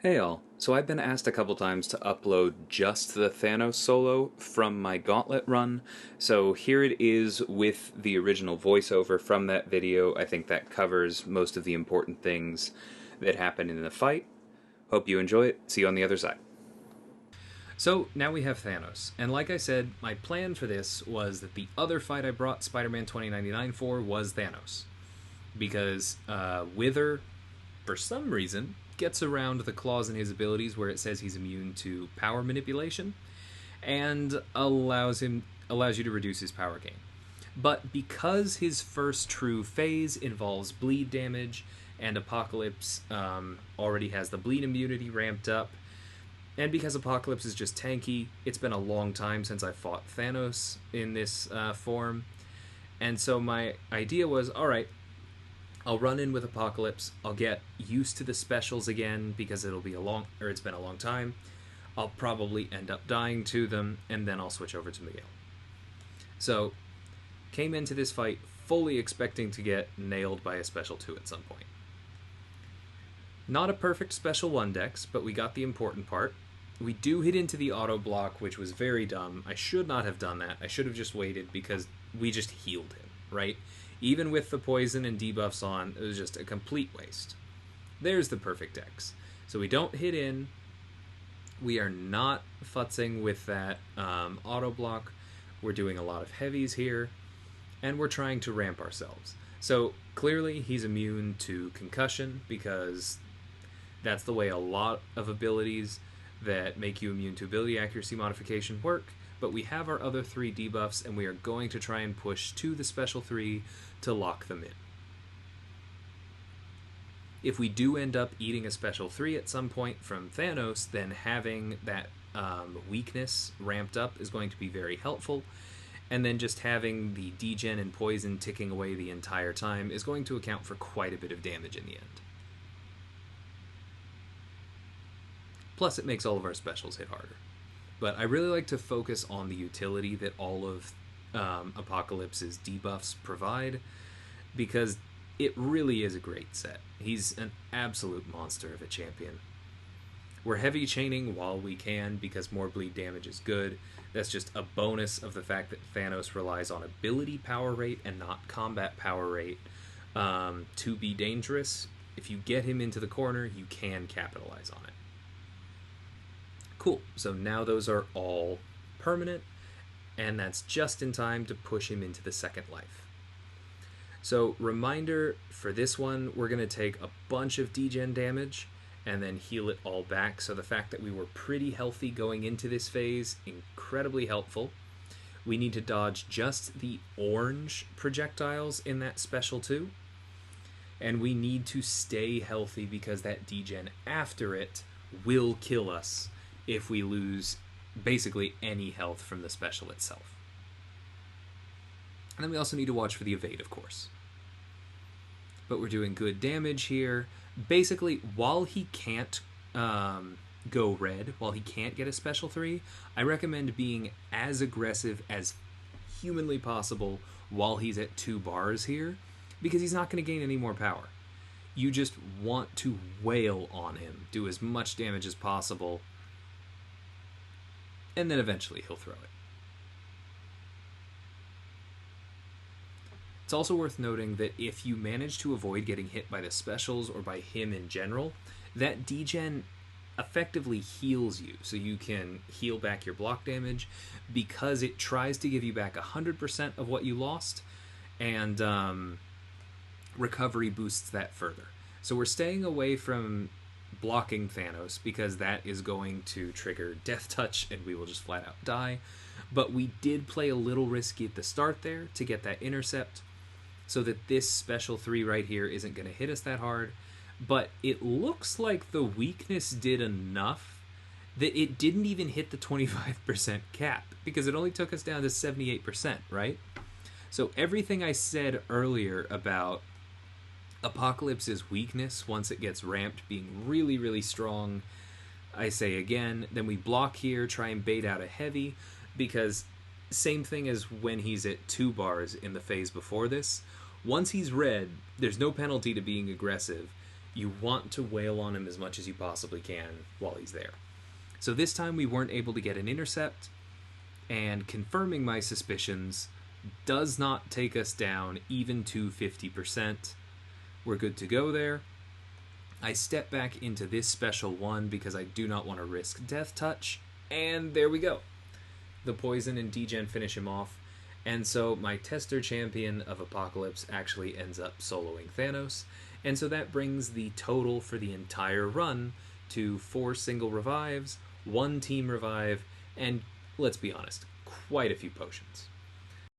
Hey all, so I've been asked a couple times to upload just the Thanos solo from my gauntlet run, so here it is with the original voiceover from that video. I think that covers most of the important things that happen in the fight. Hope you enjoy it. See you on the other side. So now we have Thanos, and like I said, my plan for this was that the other fight I brought Spider-Man 2099 for was Thanos, because Wither, for some reason, gets around the clause in his abilities where it says he's immune to power manipulation and allows you to reduce his power gain. But because his first true phase involves bleed damage and Apocalypse already has the bleed immunity ramped up, and because Apocalypse is just tanky, it's been a long time since I fought Thanos in this form, and so my idea was, alright, I'll run in with Apocalypse. I'll get used to the specials again because it's been a long time. I'll probably end up dying to them, and then I'll switch over to Miguel. So, came into this fight fully expecting to get nailed by a special 2 at some point. Not a perfect special 1 dex, but we got the important part. We do hit into the auto block, which was very dumb. I should not have done that. I should have just waited because we just healed him, right? Even with the poison and debuffs on, it was just a complete waste. There's the perfect dex. So we don't hit in. We are not futzing with that auto block. We're doing a lot of heavies here. And we're trying to ramp ourselves. So clearly he's immune to concussion because that's the way a lot of abilities that make you immune to ability accuracy modification work. But we have our other 3 debuffs, and we are going to try and push to the special 3 to lock them in. If we do end up eating a special 3 at some point from Thanos, then having that weakness ramped up is going to be very helpful, and then just having the degen and poison ticking away the entire time is going to account for quite a bit of damage in the end. Plus, it makes all of our specials hit harder. But I really like to focus on the utility that all of Apocalypse's debuffs provide, because it really is a great set. He's an absolute monster of a champion. We're heavy chaining while we can because more bleed damage is good. That's just a bonus of the fact that Thanos relies on ability power rate and not combat power rate to be dangerous. If you get him into the corner, you can capitalize on it. Cool, so now those are all permanent, and that's just in time to push him into the second life. So, reminder, for this one, we're going to take a bunch of degen damage and then heal it all back, so the fact that we were pretty healthy going into this phase, incredibly helpful. We need to dodge just the orange projectiles in that special 2, and we need to stay healthy because that degen after it will kill us if we lose basically any health from the special itself. And then we also need to watch for the evade, of course. But we're doing good damage here. Basically, while he can't go red, while he can't get a special 3, I recommend being as aggressive as humanly possible while he's at 2 bars here, because he's not going to gain any more power. You just want to wail on him, do as much damage as possible, and then eventually he'll throw it. It's also worth noting that if you manage to avoid getting hit by the specials or by him in general, that degen effectively heals you, so you can heal back your block damage because it tries to give you back 100% of what you lost, and recovery boosts that further. So we're staying away from blocking Thanos because that is going to trigger Death Touch and we will just flat out die. But we did play a little risky at the start there to get that intercept so that this special 3 right here isn't going to hit us that hard. But it looks like the weakness did enough that it didn't even hit the 25% cap because it only took us down to 78%, right? So everything I said earlier about Apocalypse's weakness once it gets ramped being really, really strong, I say again. Then we block here, try and bait out a heavy, because same thing as when he's at 2 bars in the phase before this. Once he's red, there's no penalty to being aggressive. You want to wail on him as much as you possibly can while he's there. So this time we weren't able to get an intercept, and confirming my suspicions does not take us down even to 50%. We're good to go there. I step back into this special one because I do not want to risk Death Touch, and there we go. The poison and degen finish him off, and so my tester champion of Apocalypse actually ends up soloing Thanos, and so that brings the total for the entire run to 4 single revives, 1 team revive, and let's be honest, quite a few potions.